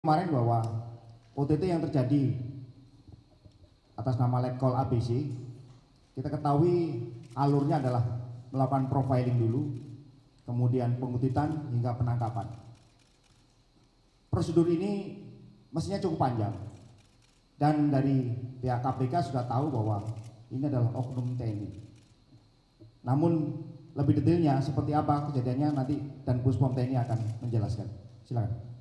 Kemarin bahwa OTT yang terjadi atas nama Letkol ABC, kita ketahui alurnya adalah melakukan profiling dulu, kemudian pengutitan hingga penangkapan. Prosedur ini mestinya cukup panjang, dan dari pihak KPK sudah tahu bahwa ini adalah oknum TNI. Namun lebih detailnya seperti apa kejadiannya nanti dan Puspom TNI akan menjelaskan. Silakan.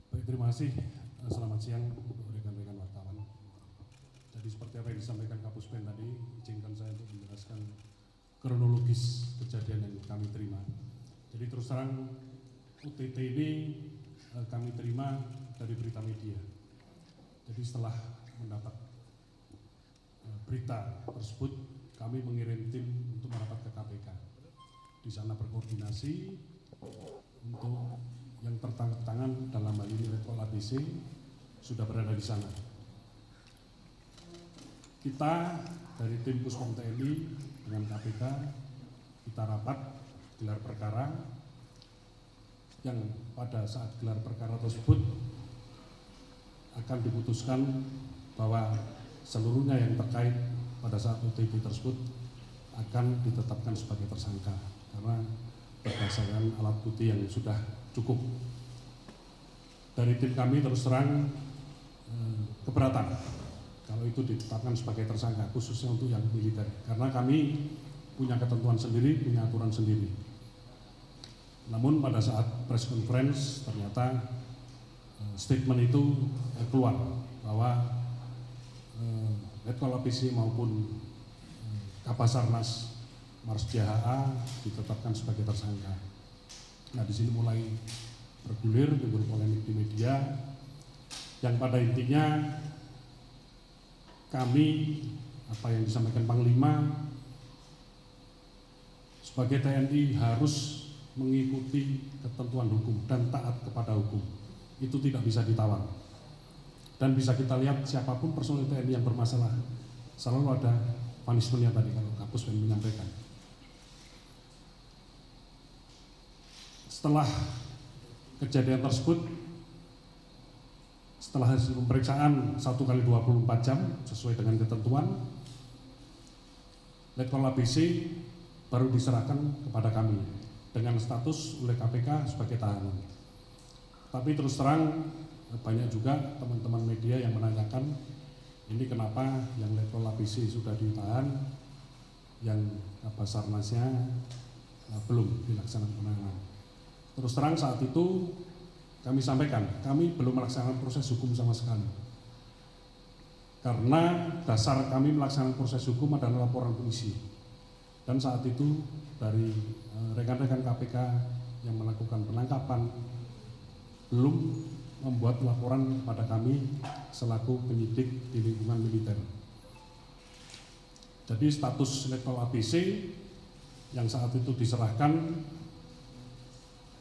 Baik, terima kasih. Selamat siang untuk rekan-rekan wartawan. Jadi seperti apa yang disampaikan Kapuspen tadi, izinkan saya untuk menjelaskan kronologis kejadian yang kami terima. Jadi terus terang OTT ini kami terima dari berita media. Jadi setelah mendapat berita tersebut, kami mengirim tim untuk merapat ke KPK. Di sana berkoordinasi untuk yang tertangkap tangan dalam hal ini Letkol ABC sudah berada di sana. Kita dari tim Puspom TNI dengan KPK kita rapat gelar perkara yang pada saat gelar perkara tersebut akan diputuskan bahwa seluruhnya yang terkait pada saat OTT tersebut akan ditetapkan sebagai tersangka karena berdasarkan alat bukti yang sudah cukup. Dari tim kami terus terang keberatan kalau itu ditetapkan sebagai tersangka, khususnya untuk yang militer, karena kami punya ketentuan sendiri, punya aturan sendiri. Namun pada saat press conference ternyata statement itu keluar bahwa Letkol ABC maupun Kabasarnas Marsdia HA ditetapkan sebagai tersangka. Nah, di sini mulai bergulir, timbul polemik di media, yang pada intinya kami, apa yang disampaikan Panglima, sebagai TNI harus mengikuti ketentuan hukum dan taat kepada hukum. Itu tidak bisa ditawar. Dan bisa kita lihat siapapun personel TNI yang bermasalah, selalu ada punishment-nya tadi kalau Kapus menyampaikan. Setelah kejadian tersebut, setelah hasil pemeriksaan 1x24 jam sesuai dengan ketentuan, Letkol ABC baru diserahkan kepada kami dengan status oleh KPK sebagai tahanan. Tapi terus terang banyak juga teman-teman media yang menanyakan ini kenapa yang Letkol ABC sudah ditahan, yang Kabasarnasnya belum dilaksanakan penahanan. Terus terang saat itu kami sampaikan, kami belum melaksanakan proses hukum sama sekali. Karena dasar kami melaksanakan proses hukum adalah laporan polisi. Dan saat itu dari rekan-rekan KPK yang melakukan penangkapan belum membuat laporan pada kami selaku penyidik di lingkungan militer. Jadi status Letkol ABC yang saat itu diserahkan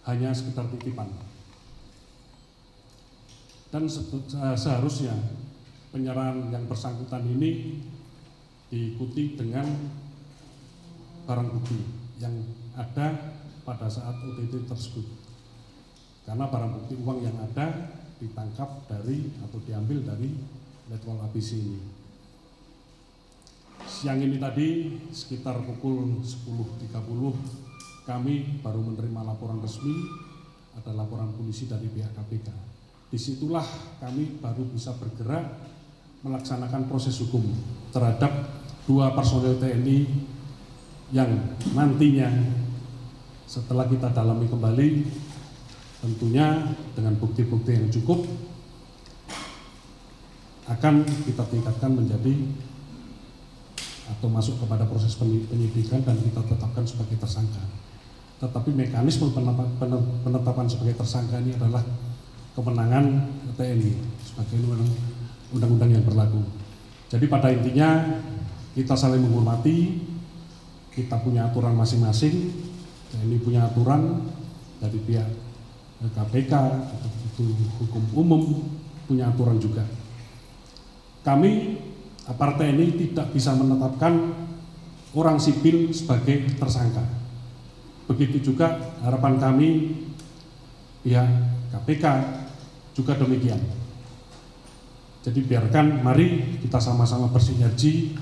hanya sekedar titipan. Dan seharusnya penyerahan yang bersangkutan ini diikuti dengan barang bukti yang ada pada saat OTT tersebut. Karena barang bukti uang yang ada ditangkap dari atau diambil dari Letkol ABC ini. Siang ini tadi sekitar pukul 10.30 kami baru menerima laporan resmi, ada laporan polisi dari pihak KPK. Disitulah kami baru bisa bergerak melaksanakan proses hukum terhadap 2 personel TNI yang nantinya setelah kita dalami kembali, tentunya dengan bukti-bukti yang cukup akan kita tingkatkan menjadi atau masuk kepada proses penyidikan dan kita tetapkan sebagai tersangka. Tetapi mekanisme penetapan sebagai tersangka ini adalah kewenangan TNI sebagai undang-undang yang berlaku. Jadi pada intinya kita saling menghormati, kita punya aturan masing-masing, TNI punya aturan, dari pihak KPK atau itu hukum umum punya aturan juga. Kami aparat TNI tidak bisa menetapkan orang sipil sebagai tersangka. Begitu juga harapan kami pihak KPK juga demikian. Jadi biarkan, mari kita sama-sama bersinergi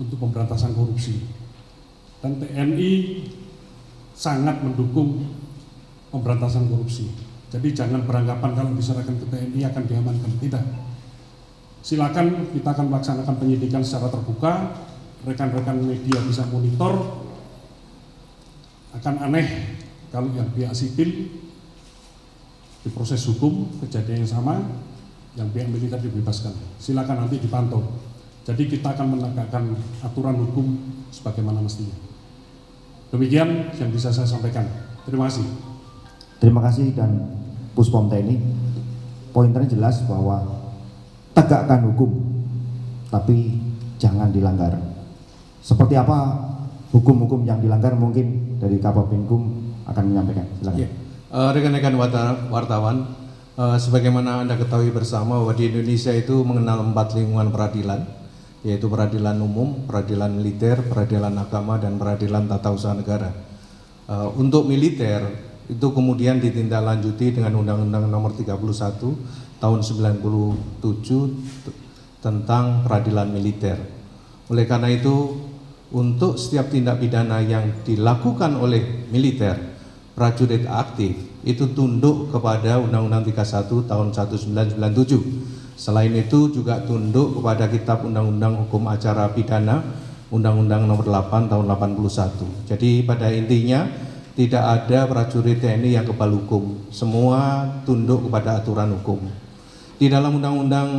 untuk pemberantasan korupsi. Dan TNI sangat mendukung pemberantasan korupsi. Jadi jangan beranggapan kalau diserahkan ke TNI akan diamankan, tidak. Silakan, kita akan melaksanakan penyidikan secara terbuka, rekan-rekan media bisa monitor. Akan aneh kalau yang pihak sipil diproses hukum, kejadian yang sama, yang pihak militer dibebaskan. Silakan nanti dipantau. Jadi kita akan menegakkan aturan hukum sebagaimana mestinya. Demikian yang bisa saya sampaikan. Terima kasih. Terima kasih. Dan Puspom TNI, pointernya jelas bahwa tegakkan hukum, tapi jangan dilanggar. Seperti apa hukum-hukum yang dilanggar, mungkin dari Kabapinkum akan menyampaikan. Silakan. Rekan-rekan wartawan, sebagaimana Anda ketahui bersama bahwa di Indonesia itu mengenal 4 lingkungan peradilan, yaitu peradilan umum, peradilan militer, peradilan agama, dan peradilan tata usaha negara. Untuk militer itu kemudian ditindaklanjuti dengan Undang-Undang Nomor 31 Tahun 97 tentang peradilan militer. Oleh karena itu, untuk setiap tindak pidana yang dilakukan oleh militer, prajurit aktif itu tunduk kepada Undang-Undang 31 Tahun 1997. Selain itu juga tunduk kepada Kitab Undang-Undang Hukum Acara Pidana Undang-Undang Nomor 8 Tahun 81. Jadi pada intinya tidak ada prajurit TNI yang kebal hukum, semua tunduk kepada aturan hukum. Di dalam Undang-Undang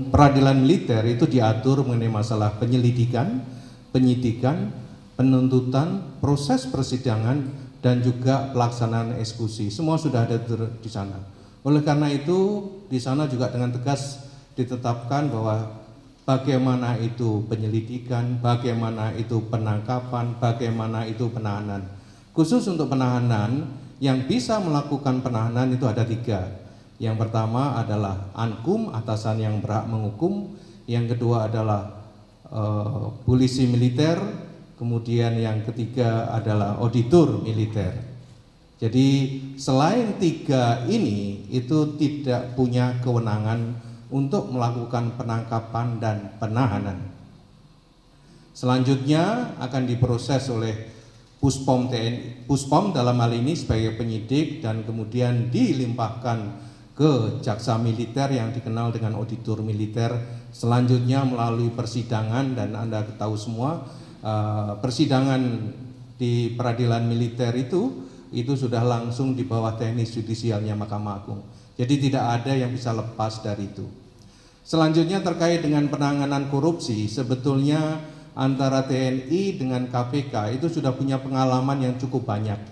Peradilan Militer itu diatur mengenai masalah penyelidikan, penyidikan, penuntutan, proses persidangan, dan juga pelaksanaan eksekusi. Semua sudah ada di sana. Oleh karena itu, di sana juga dengan tegas ditetapkan bahwa bagaimana itu penyelidikan, bagaimana itu penangkapan, bagaimana itu penahanan. Khusus untuk penahanan, yang bisa melakukan penahanan itu ada 3. Yang pertama adalah Ankum, atasan yang berhak menghukum. Yang kedua adalah polisi militer. Kemudian yang ketiga adalah auditor militer. Jadi selain 3 ini itu tidak punya kewenangan untuk melakukan penangkapan dan penahanan. Selanjutnya akan diproses oleh Puspom TNI, Puspom dalam hal ini sebagai penyidik, dan kemudian dilimpahkan ke jaksa militer yang dikenal dengan auditor militer. Selanjutnya melalui persidangan, dan Anda tahu semua persidangan di peradilan militer itu sudah langsung di bawah teknis judisialnya Mahkamah Agung. Jadi tidak ada yang bisa lepas dari itu. Selanjutnya terkait dengan penanganan korupsi, sebetulnya antara TNI dengan KPK itu sudah punya pengalaman yang cukup banyak.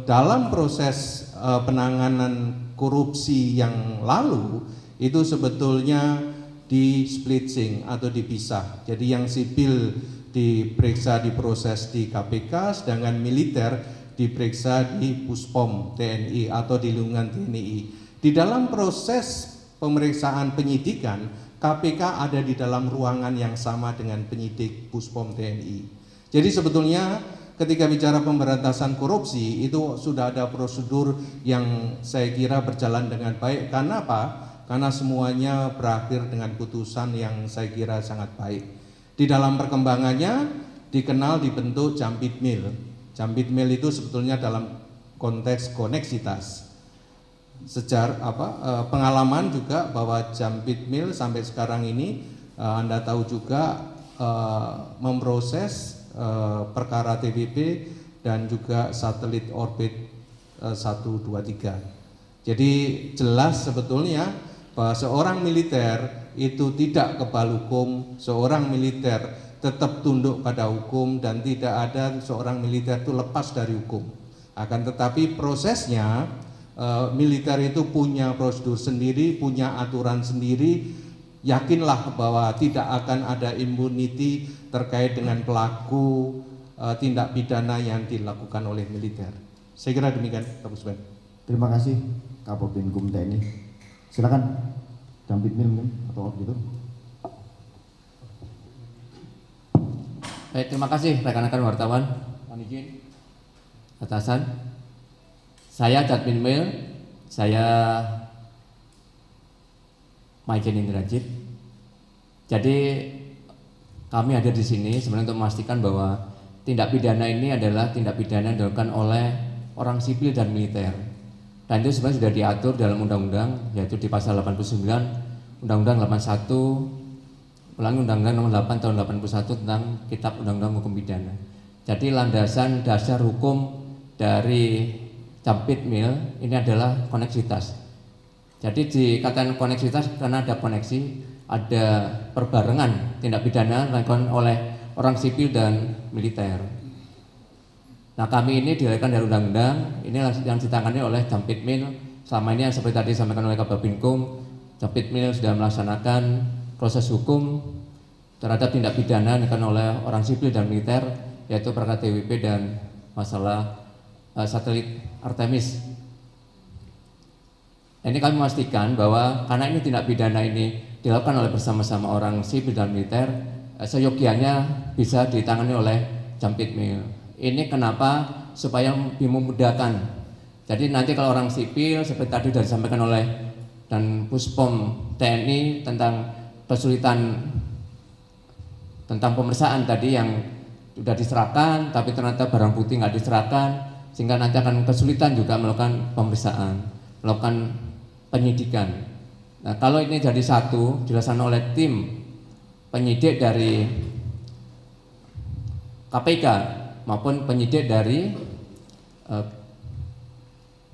Dalam proses penanganan korupsi yang lalu itu sebetulnya di splitting atau dipisah. Jadi yang sipil diperiksa, diproses di KPK, sedangkan militer diperiksa di Puspom TNI atau di lingkungan TNI. Di dalam proses pemeriksaan penyidikan, KPK ada di dalam ruangan yang sama dengan penyidik Puspom TNI. Jadi sebetulnya ketika bicara pemberantasan korupsi itu sudah ada prosedur yang saya kira berjalan dengan baik. Karena apa? Karena semuanya berakhir dengan putusan yang saya kira sangat baik. Di dalam perkembangannya dikenal dibentuk Jambidmil. Jambidmil itu sebetulnya dalam konteks koneksitas. Pengalaman juga bahwa Jambidmil sampai sekarang ini Anda tahu juga memproses perkara TBP dan juga satelit orbit 123. Jadi jelas sebetulnya bahwa seorang militer itu tidak kebal hukum, seorang militer tetap tunduk pada hukum, dan tidak ada seorang militer itu lepas dari hukum. Akan tetapi prosesnya militer itu punya prosedur sendiri, punya aturan sendiri. Yakinlah bahwa tidak akan ada immunity terkait dengan pelaku tindak pidana yang dilakukan oleh militer. Saya kira demikian, Pak Puspen. Terima kasih Kabapinkum TNI. Silakan Jambidmil mungkin atau auditor. Baik, terima kasih rekan-rekan wartawan. Mohon izin, atasan. Saya Jambidmil Saya Maiken Indrajit. Jadi kami ada di sini sebenarnya untuk memastikan bahwa tindak pidana ini adalah tindak pidana yang dilakukan oleh orang sipil dan militer. Dan itu sebenarnya sudah diatur dalam undang-undang, yaitu di pasal 89 Undang-Undang 81 Undang-Undang Nomor 8 Tahun 81 tentang Kitab Undang-Undang Hukum Pidana. Jadi landasan dasar hukum dari Jampitmil ini adalah koneksitas. Jadi dikatakan koneksitas karena ada koneksi, ada perbarengan tindak pidana dilakukan oleh orang sipil dan militer. Nah, kami ini dilahirkan dari undang-undang, ini yang ditangani oleh Jampitmil. Selama ini yang seperti tadi disampaikan oleh Kababinkum, Jampitmil sudah melaksanakan proses hukum terhadap tindak pidana yang dilakukan oleh orang sipil dan militer, yaitu perkara TWP dan masalah satelit Artemis. Ini kami memastikan bahwa karena ini tindak pidana ini dilakukan oleh bersama-sama orang sipil dan militer, seyogianya bisa ditangani oleh Jampitmil. Ini kenapa? Supaya lebih memudahkan. Jadi nanti kalau orang sipil seperti tadi sudah disampaikan oleh dan Puspom TNI tentang kesulitan tentang pemeriksaan tadi yang sudah diserahkan tapi ternyata barang bukti nggak diserahkan, sehingga nanti akan kesulitan juga melakukan pemeriksaan, melakukan penyidikan. Nah, kalau ini jadi satu dilaksanakan oleh tim penyidik dari KPK maupun penyidik dari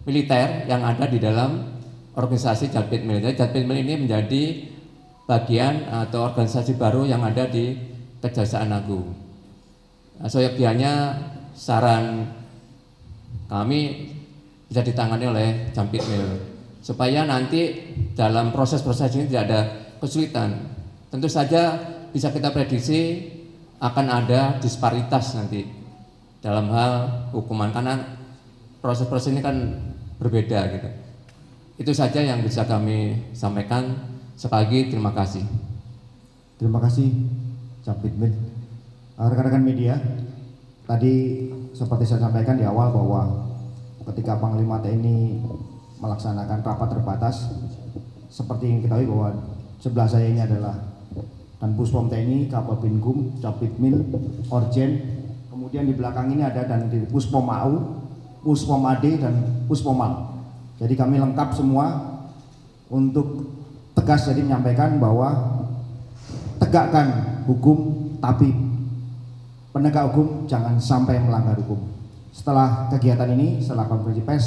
militer yang ada di dalam organisasi Jampitmil. Jadi Jampitmil ini menjadi bagian atau organisasi baru yang ada di Kejaksaan Agung. Nah, seyogianya saran kami bisa ditangani oleh Jampitmil supaya nanti dalam proses-proses ini tidak ada kesulitan. Tentu saja bisa kita prediksi akan ada disparitas nanti dalam hal hukuman karena proses-proses ini kan berbeda gitu. Itu saja yang bisa kami sampaikan. Sekali lagi terima kasih. Terima kasih Jampitmil. Rekan-rekan media, tadi seperti saya sampaikan di awal bahwa ketika Panglima TNI melaksanakan rapat terbatas, seperti yang kita ketahui bahwa sebelah saya ini adalah Dan Puspom TNI, Kababinkum, Jampitmil, Orjen. Kemudian di belakang ini ada dan di Puspom AU, Puspom AD dan Puspomal. Jadi kami lengkap semua untuk tegas jadi menyampaikan bahwa tegakkan hukum, tapi penegak hukum jangan sampai melanggar hukum. Setelah kegiatan ini, setelah konferensi pers,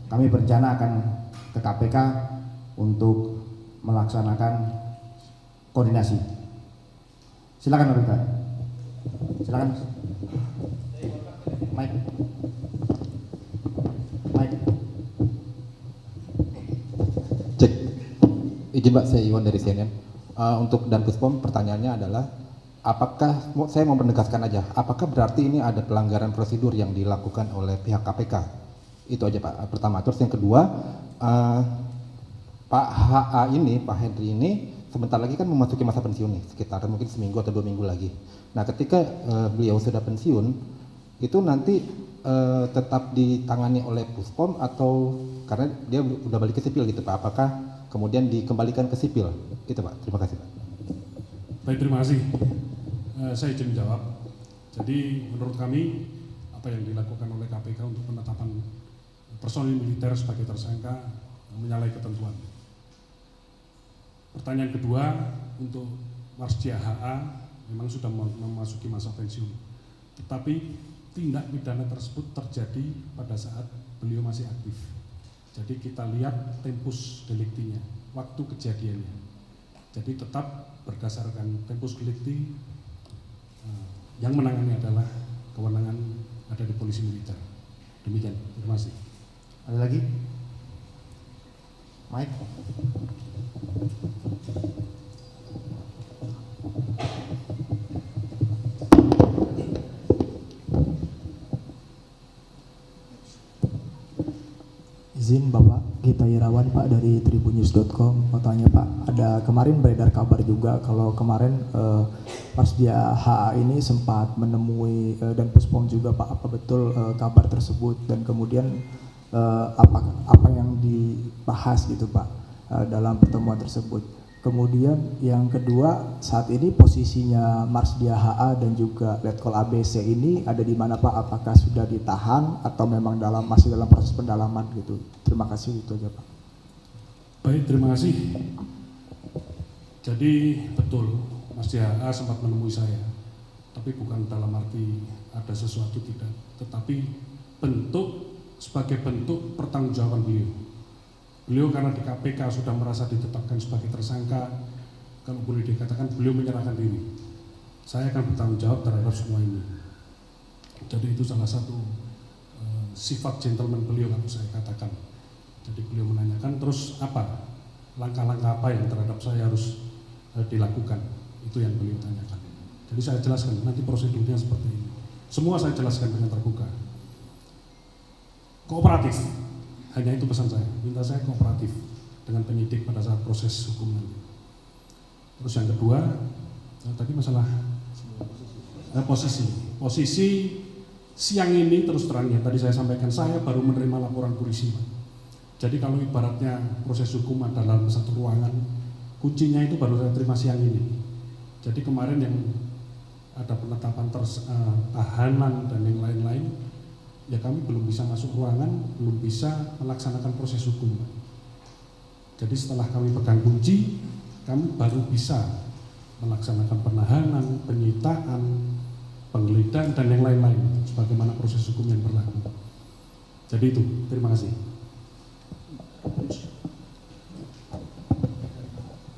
kami berencana akan ke KPK untuk melaksanakan koordinasi. Silakan Rita. Silakan. Mike. Cek. Izin Mbak, saya Iwan dari CNN. Untuk Dan Puspom, pertanyaannya adalah, apakah, saya mau menegaskan aja, apakah berarti ini ada pelanggaran prosedur yang dilakukan oleh pihak KPK? Itu aja Pak, pertama. Terus yang kedua, Pak HA ini, Pak Henry ini, sebentar lagi kan memasuki masa pensiun nih, sekitar mungkin seminggu atau 2 minggu lagi. Nah, ketika beliau sudah pensiun, itu nanti tetap ditangani oleh Puspom atau karena dia udah balik ke sipil gitu Pak? Apakah kemudian dikembalikan ke sipil? Itu Pak. Terima kasih Pak. Baik, terima kasih. Saya izin menjawab. Jadi menurut kami apa yang dilakukan oleh KPK untuk penetapan personil militer sebagai tersangka menyalahi ketentuan. Pertanyaan kedua, untuk Marsdia HA memang sudah memasuki masa pensiun, tetapi tindak pidana tersebut terjadi pada saat beliau masih aktif. Jadi kita lihat tempus delictinya, waktu kejadiannya. Jadi tetap berdasarkan tempus delicti, yang menangani adalah kewenangan ada di polisi militer. Demikian, terima kasih. Ada lagi? Mike. Izin Bapak Gita Irawan Pak dari tribunnews.com mau tanya Pak, ada kemarin beredar kabar juga kalau kemarin pas dia HA ini sempat menemui dan Puspom juga Pak, apa betul kabar tersebut dan kemudian apa yang dibahas gitu Pak dalam pertemuan tersebut. Kemudian yang kedua, saat ini posisinya Marsdia HA dan juga Letkol ABC ini ada di mana Pak? Apakah sudah ditahan atau memang masih dalam proses pendalaman gitu? Terima kasih, itu aja Pak. Baik, terima kasih. Jadi betul, Marsdia HA sempat menemui saya, tapi bukan dalam arti ada sesuatu, tidak, tetapi sebagai bentuk pertanggungjawaban beliau. Beliau karena di KPK sudah merasa ditetapkan sebagai tersangka, kalau boleh dikatakan beliau menyerahkan diri. Saya akan bertanggung jawab terhadap semua ini. Jadi itu salah satu sifat gentleman beliau, kalau saya katakan. Jadi beliau menanyakan terus apa langkah-langkah apa yang terhadap saya harus dilakukan, itu yang beliau tanyakan. Jadi saya jelaskan nanti prosedurnya seperti ini. Semua saya jelaskan dengan terbuka. Kooperatif. Hanya itu pesan saya, minta saya kooperatif dengan penyidik pada saat proses hukum nanti. Terus yang kedua, tadi masalah posisi siang ini terus terang yang tadi saya sampaikan, saya baru menerima laporan polisi. Jadi kalau ibaratnya proses hukum adalah dalam satu ruangan, kuncinya itu baru saya terima siang ini. Jadi kemarin yang ada penetapan tahanan dan yang lain-lain, ya kami belum bisa masuk ruangan, belum bisa melaksanakan proses hukum. Jadi setelah kami pegang kunci, kami baru bisa melaksanakan penahanan, penyitaan, penggeledahan, dan yang lain-lain, sebagaimana proses hukum yang berlaku. Jadi itu, terima kasih.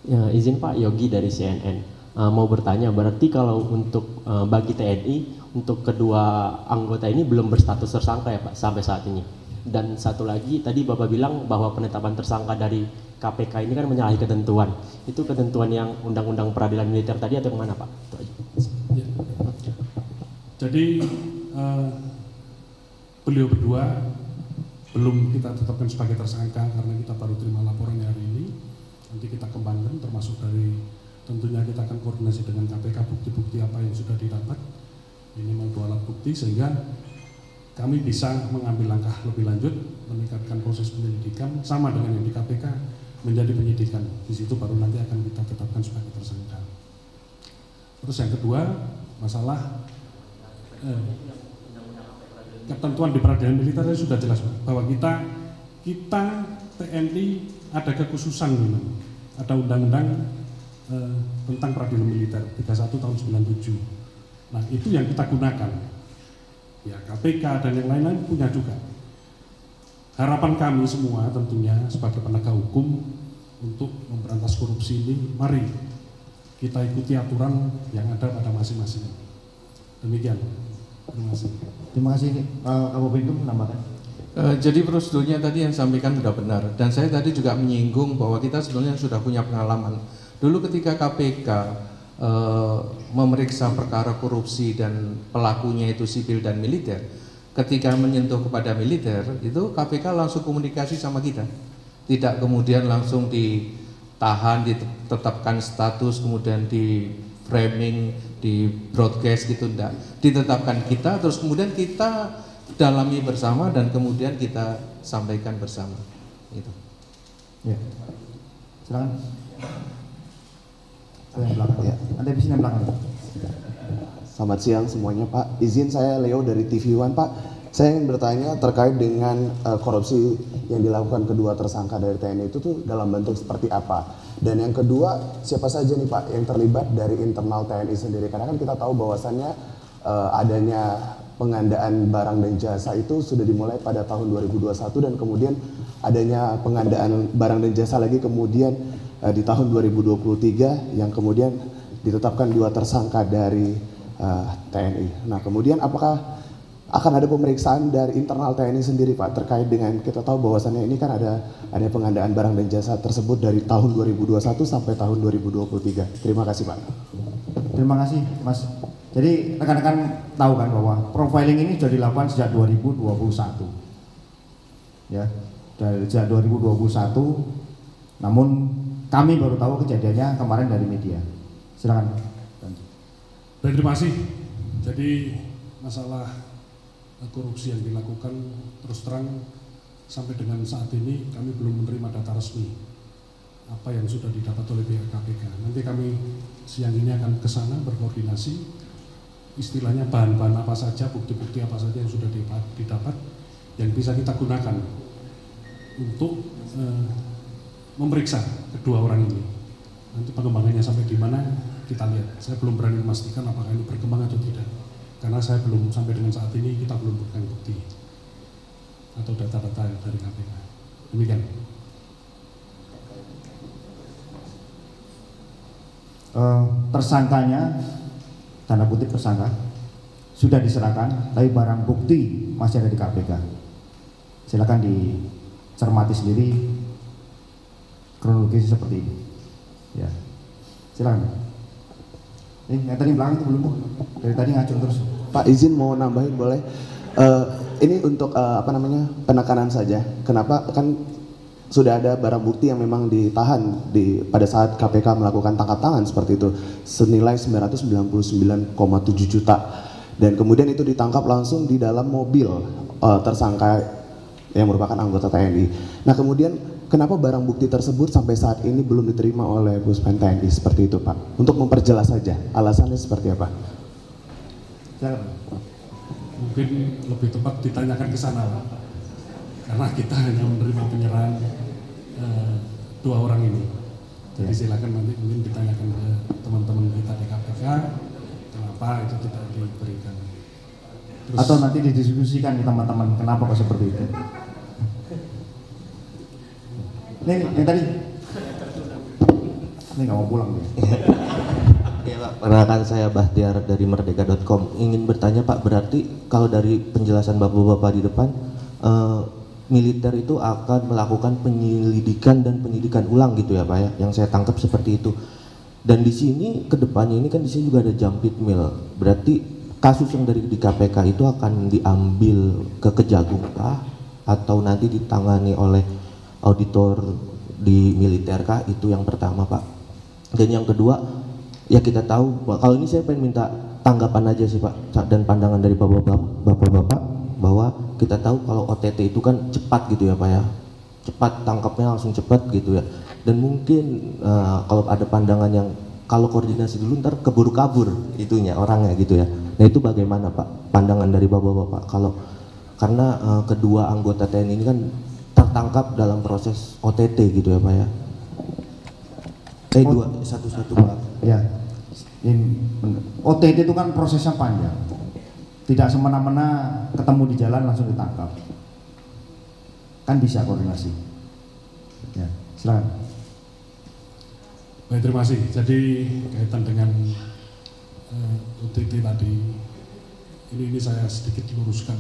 Ya, izin Pak, Yogi dari CNN. Mau bertanya, berarti kalau untuk bagi TNI, untuk kedua anggota ini belum berstatus tersangka ya Pak sampai saat ini. Dan satu lagi, tadi Bapak bilang bahwa penetapan tersangka dari KPK ini kan menyalahi ketentuan. Itu ketentuan yang Undang-Undang Peradilan Militer tadi atau yang mana Pak? Ya. Jadi beliau berdua belum kita tetapkan sebagai tersangka karena kita baru terima laporannya hari ini. Nanti kita kembangkan, termasuk dari tentunya kita akan koordinasi dengan KPK bukti-bukti apa yang sudah didapat, minimal 2 alat bukti, sehingga kami bisa mengambil langkah lebih lanjut, meningkatkan proses penyelidikan sama dengan yang di KPK menjadi penyidikan. Di situ baru nanti akan kita tetapkan sebagai tersangka. Terus yang kedua, masalah ketentuan di peradilan militer sudah jelas bahwa kita TNI ada kekhususan, ada undang-undang tentang peradilan militer 31 tahun 97. Nah itu yang kita gunakan. Ya KPK dan yang lain-lain punya juga. Harapan kami semua tentunya sebagai penegak hukum untuk memberantas korupsi ini, mari kita ikuti aturan yang ada pada masing-masing. Demikian. Terima kasih. Terima kasih. Kapolri menambahkan. Jadi prosedurnya tadi yang sampaikan sudah benar, dan saya tadi juga menyinggung bahwa kita sebenarnya sudah punya pengalaman. Dulu ketika KPK memeriksa perkara korupsi dan pelakunya itu sipil dan militer, ketika menyentuh kepada militer itu KPK langsung komunikasi sama kita, tidak kemudian langsung ditahan, ditetapkan status, kemudian di framing, di broadcast gitu, enggak, ditetapkan kita, terus kemudian kita dalami bersama dan kemudian kita sampaikan bersama itu. Ya, silakan. Yang belakang ya. Anda di sini yang belakang. Selamat siang semuanya Pak. Izin saya Leo dari TV One Pak. Saya ingin bertanya terkait dengan korupsi yang dilakukan kedua tersangka dari TNI itu tuh dalam bentuk seperti apa? Dan yang kedua, siapa saja nih Pak yang terlibat dari internal TNI sendiri? Karena kan kita tahu bahwasannya adanya pengandaan barang dan jasa itu sudah dimulai pada tahun 2021 dan kemudian adanya pengandaan barang dan jasa lagi kemudian di tahun 2023 yang kemudian ditetapkan 2 tersangka dari TNI. Nah kemudian apakah akan ada pemeriksaan dari internal TNI sendiri Pak terkait dengan kita tahu bahwasannya ini kan ada pengadaan barang dan jasa tersebut dari tahun 2021 sampai tahun 2023. Terima kasih Pak. Terima kasih Mas. Jadi rekan-rekan tahu kan bahwa profiling ini sudah dilakukan sejak 2021. Ya, dari sejak 2021. Namun kami baru tahu kejadiannya kemarin dari media. Silakan. Baik, terima kasih. Jadi masalah korupsi yang dilakukan terus terang sampai dengan saat ini kami belum menerima data resmi apa yang sudah didapat oleh pihak KPK. Nanti kami siang ini akan ke sana berkoordinasi, istilahnya bahan-bahan apa saja, bukti-bukti apa saja yang sudah didapat yang bisa kita gunakan untuk memeriksa kedua orang ini. Nanti pengembangannya sampai di mana kita lihat. Saya belum berani memastikan apakah ini berkembang atau tidak, karena saya belum sampai dengan saat ini kita belum bukan bukti atau data-data dari KPK. Demikian. Tersangkanya, tanda kutip tersangka, sudah diserahkan, tapi barang bukti masih ada di KPK. Silakan dicermati sendiri kronologis seperti ini. Ya, silakan. Yang tadi belakang itu belum, dari tadi ngacung terus. Pak, izin mau nambahin boleh? Ini untuk penekanan saja. Kenapa kan sudah ada barang bukti yang memang ditahan pada saat KPK melakukan tangkap tangan seperti itu senilai 999,7 juta, dan kemudian itu ditangkap langsung di dalam mobil tersangka yang merupakan anggota TNI. Nah, kemudian kenapa barang bukti tersebut sampai saat ini belum diterima oleh Puspen TNI seperti itu, Pak? Untuk memperjelas saja alasannya seperti apa? Mungkin lebih tepat ditanyakan ke sana, Pak. Karena kita hanya menerima penyerahan dua orang ini. Jadi silakan nanti mungkin ditanyakan ke teman-teman kita di KPK kenapa itu tidak diberikan. Terus, atau nanti didiskusikan di teman-teman kenapa kok seperti itu. Nih yang tadi, ini nggak mau pulang dia. Ya Pak, perkenalkan saya Bahtiar dari Merdeka.com. Ingin bertanya Pak, berarti kalau dari penjelasan Bapak-Bapak di depan, militer itu akan melakukan penyelidikan dan penyidikan ulang gitu ya Pak ya, yang saya tangkap seperti itu. Dan di sini kedepannya ini kan di sini juga ada Jampit Mil, berarti kasus yang dari di KPK itu akan diambil ke Kejagung kah, atau nanti ditangani oleh auditor di militer kah? Itu yang pertama Pak. Dan yang kedua, ya kita tahu, kalau ini saya pengen minta tanggapan aja sih Pak, dan pandangan dari Bapak-Bapak, bahwa kita tahu kalau OTT itu kan cepat gitu ya Pak ya, cepat tangkapnya langsung cepat gitu ya, dan mungkin kalau ada pandangan yang kalau koordinasi dulu ntar keburu kabur itunya orangnya gitu ya. Nah itu bagaimana Pak pandangan dari Bapak-Bapak kalau karena kedua anggota TNI ini kan tertangkap dalam proses OTT gitu ya Pak ya. Satu-satu Pak. Ya, OTT itu kan prosesnya panjang. Tidak semena-mena ketemu di jalan langsung ditangkap. Kan bisa koordinasi. Ya, silakan. Baik, terima kasih. Jadi kaitan dengan OTT tadi, ini saya sedikit luruskan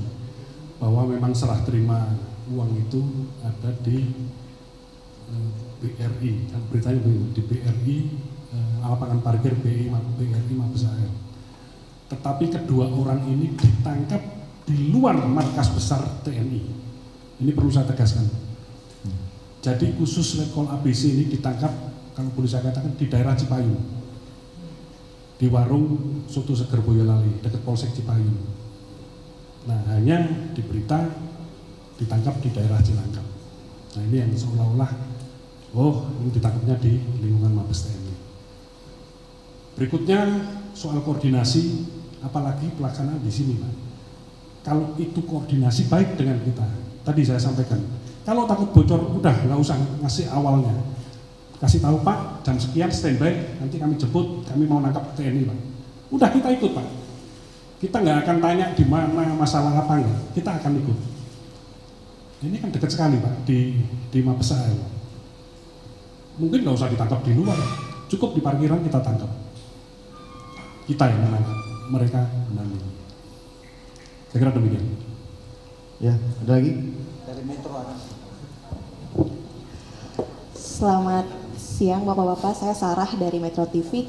bahwa memang serah terima uang itu ada di BRI, dan beritanya di BRI, lapangan parkir BRI Mabes AR. Tetapi kedua orang ini ditangkap di luar markas besar TNI. Ini perlu saya tegaskan. Jadi khusus Letkol ABC ini ditangkap, kalau boleh saya katakan, di daerah Cipayung, di warung Soto Seger Boyolali dekat Polsek Cipayung. Nah, hanya di berita ditangkap di daerah Cilangkap. Nah, ini yang seolah-olah ini ditangkapnya di lingkungan Mabes TNI. Berikutnya soal koordinasi, apalagi pelaksanaan di sini, Pak. Kalau itu koordinasi baik dengan kita, tadi saya sampaikan. Kalau takut bocor, udah nggak usah ngasih awalnya. Kasih tahu Pak, jam sekian standby, nanti kami jemput, kami mau nangkap TNI Pak. Udah kita ikut Pak. Kita nggak akan tanya di mana masalah apa enggak, kita akan ikut. Ini kan dekat sekali Pak di Mabes AR. Mungkin nggak usah ditangkap di luar, cukup di parkiran kita tangkap. Kita yang menangkap, mereka menangkap. Saya kira demikian. Ya, ada lagi? Dari Metro. Selamat siang Bapak-Bapak, saya Sarah dari Metro TV.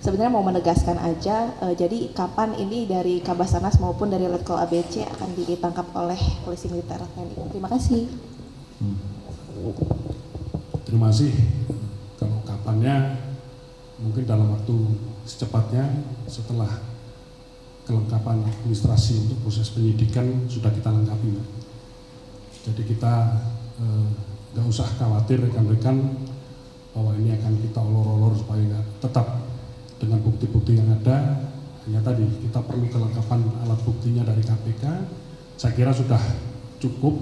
Sebenarnya mau menegaskan aja, jadi kapan ini dari Kabasarnas maupun dari Letkol ABC akan ditangkap oleh polisi militer TNI? Terima kasih. Terima kasih. Kalau kapannya mungkin dalam waktu secepatnya setelah kelengkapan administrasi untuk proses penyidikan sudah kita lengkapi. Jadi kita nggak usah khawatir rekan-rekan bahwa ini akan kita olor-olor supaya tetap dengan bukti-bukti yang ada. Hanya tadi kita perlu kelengkapan alat buktinya dari KPK. Saya kira sudah cukup,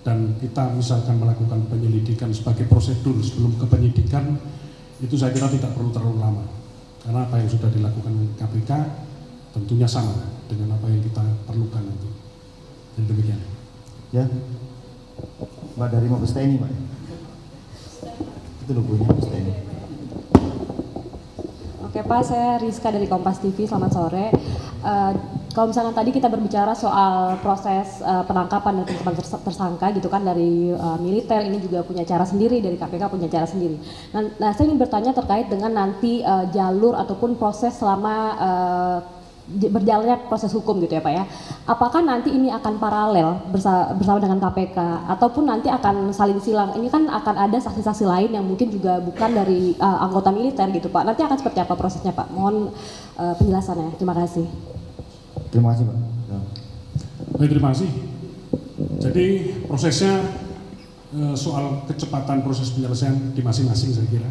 dan kita misalkan melakukan penyelidikan sebagai prosedur sebelum ke penyidikan itu saya kira tidak perlu terlalu lama, karena apa yang sudah dilakukan KPK tentunya sama dengan apa yang kita perlukan nanti. Jadi demikian. Ya, Mbak dari Mabes TNI, Mbak. Itu logonya Mabes TNI. Oke Pak, saya Rizka dari Kompas TV, selamat sore. Kalau misalnya tadi kita berbicara soal proses penangkapan dan penetapan tersangka gitu kan dari militer, ini juga punya cara sendiri, dari KPK punya cara sendiri. Nah saya ingin bertanya terkait dengan nanti jalur ataupun proses selama berjalannya proses hukum gitu ya Pak ya. Apakah nanti ini akan paralel bersama dengan KPK ataupun nanti akan saling silang? Ini kan akan ada saksi-saksi lain yang mungkin juga bukan dari anggota militer gitu Pak. Nanti akan seperti apa prosesnya Pak? Mohon penjelasannya. Terima kasih. Terima kasih Pak. Baik, terima kasih. Jadi prosesnya soal kecepatan proses penyelesaian di masing-masing saya kira.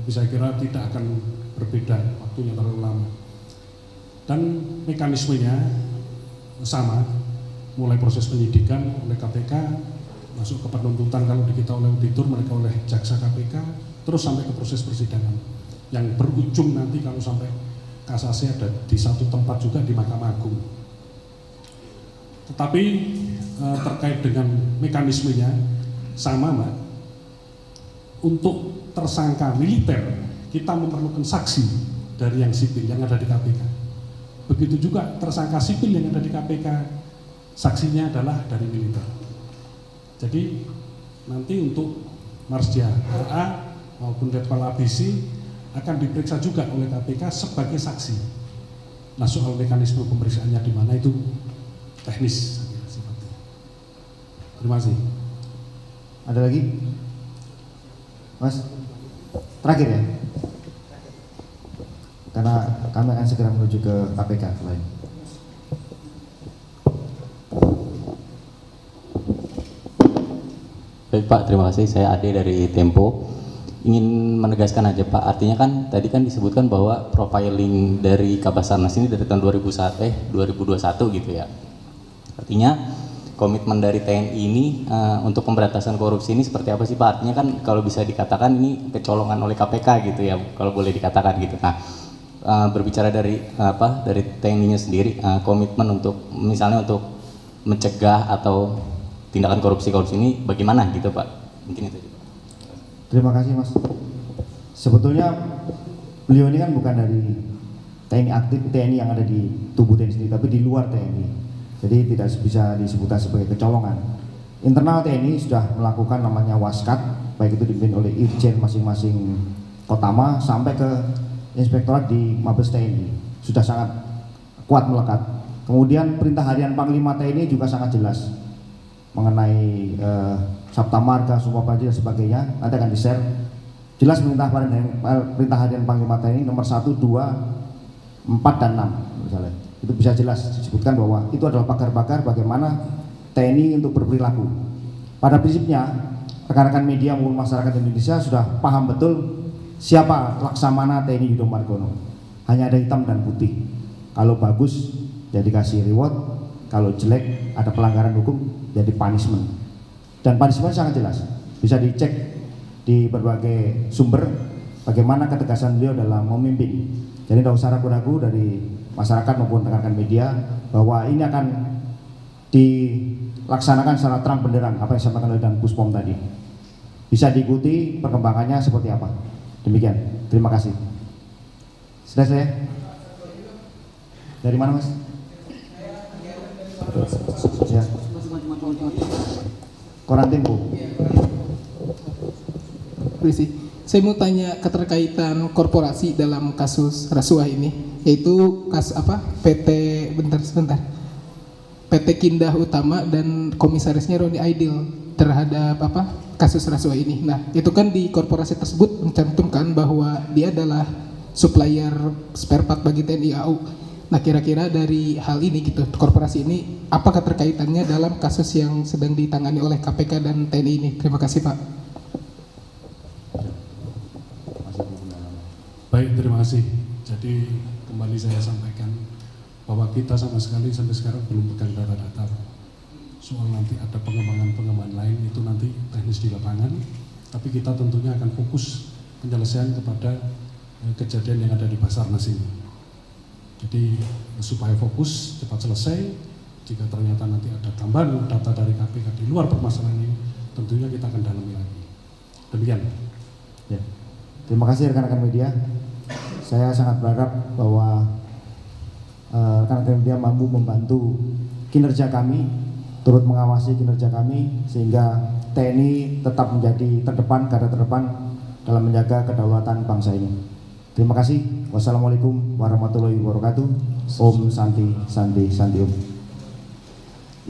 Tapi saya kira tidak akan berbeda waktunya terlalu lama. Dan mekanismenya sama, mulai proses penyidikan oleh KPK, masuk ke penuntutan kalau kita oleh auditor, mereka oleh jaksa KPK, terus sampai ke proses persidangan yang berujung nanti kalau sampai kasasi ada di satu tempat juga di Mahkamah Agung. Tetapi terkait dengan mekanismenya sama Mbak. Untuk tersangka militer kita memerlukan saksi dari yang sipil yang ada di KPK. Begitu juga tersangka sipil yang ada di KPK, saksinya adalah dari militer. Jadi nanti untuk Marsdia RA maupun Letkol ABC akan diperiksa juga oleh KPK sebagai saksi. Nah soal mekanisme pemeriksaannya di mana itu teknis sifatnya. Terima kasih. Ada lagi? Mas, terakhir ya? Karena kami akan segera menuju ke KPK lain. Baik Pak, terima kasih. Saya Ade dari Tempo. Ingin menegaskan aja Pak, artinya kan tadi kan disebutkan bahwa profiling dari Kabasarnas ini dari tahun 2021 gitu ya. Artinya komitmen dari TNI ini untuk pemberantasan korupsi ini seperti apa sih Pak? Artinya kan kalau bisa dikatakan ini kecolongan oleh KPK gitu ya, kalau boleh dikatakan gitu. Nah, berbicara dari dari TNI-nya sendiri, komitmen untuk misalnya untuk mencegah atau tindakan korupsi ini bagaimana gitu Pak? Mungkin itu. Terima kasih Mas. Sebetulnya beliau ini kan bukan dari TNI aktif, TNI yang ada di tubuh TNI sendiri, tapi di luar TNI. Jadi tidak bisa disebutkan sebagai kecolongan. Internal TNI sudah melakukan namanya waskat, baik itu dipimpin oleh Irjen masing-masing Kotama sampai ke Inspektorat di Mabes TNI, sudah sangat kuat melekat. Kemudian perintah harian Panglima TNI juga sangat jelas mengenai Sabta Marga, Sumpah Prajurit dan sebagainya. Nanti akan di-share jelas perintah harian Panglima TNI nomor 1, 2, 4 dan 6 misalnya. Itu bisa jelas disebutkan bahwa itu adalah pagar-pagar bagaimana TNI untuk berperilaku. Pada prinsipnya rekan-rekan media maupun masyarakat Indonesia sudah paham betul siapa Laksamana TNI Yudo Margono. Hanya ada hitam dan putih. Kalau bagus jadi dikasih reward, kalau jelek ada pelanggaran hukum jadi punishment. Dan punishment sangat jelas, bisa dicek di berbagai sumber bagaimana ketegasan beliau dalam memimpin. Jadi tidak usah ragu-ragu dari masyarakat maupun rekan-rekan media bahwa ini akan dilaksanakan secara terang benderang apa yang disampaikan oleh Dan Puspom tadi. Bisa diikuti perkembangannya seperti apa. Demikian, terima kasih. Sudah saya? Dari mana Mas? Ya. Koran Tempo. Saya mau tanya keterkaitan korporasi dalam kasus rasuah ini, yaitu PT Kindah Utama dan komisarisnya Roni Aidil terhadap kasus rasuah ini. Nah, itu kan di korporasi tersebut mencantumkan bahwa dia adalah supplier spare part bagi TNI AU. Nah, kira-kira dari hal ini gitu, korporasi ini apakah terkaitannya dalam kasus yang sedang ditangani oleh KPK dan TNI ini? Terima kasih, Pak. Baik, terima kasih. Jadi kembali saya sampaikan bahwa kita sama sekali sampai sekarang belum pegang data-data. Soal nanti ada pengembangan lain itu nanti teknis di lapangan, tapi kita tentunya akan fokus penyelesaian kepada kejadian yang ada di Basarnas ini. Jadi supaya fokus, cepat selesai. Jika ternyata nanti ada tambahan data dari KPK di luar permasalahan ini, tentunya kita akan dalami lagi. Demikian. Ya. Terima kasih rekan-rekan media. Saya sangat berharap bahwa rekan-rekan media mampu membantu kinerja kami, turut mengawasi kinerja kami, sehingga TNI tetap menjadi terdepan, garda terdepan dalam menjaga kedaulatan bangsa ini. Terima kasih. Wassalamualaikum warahmatullahi wabarakatuh. Om Santi Santi Santi Om.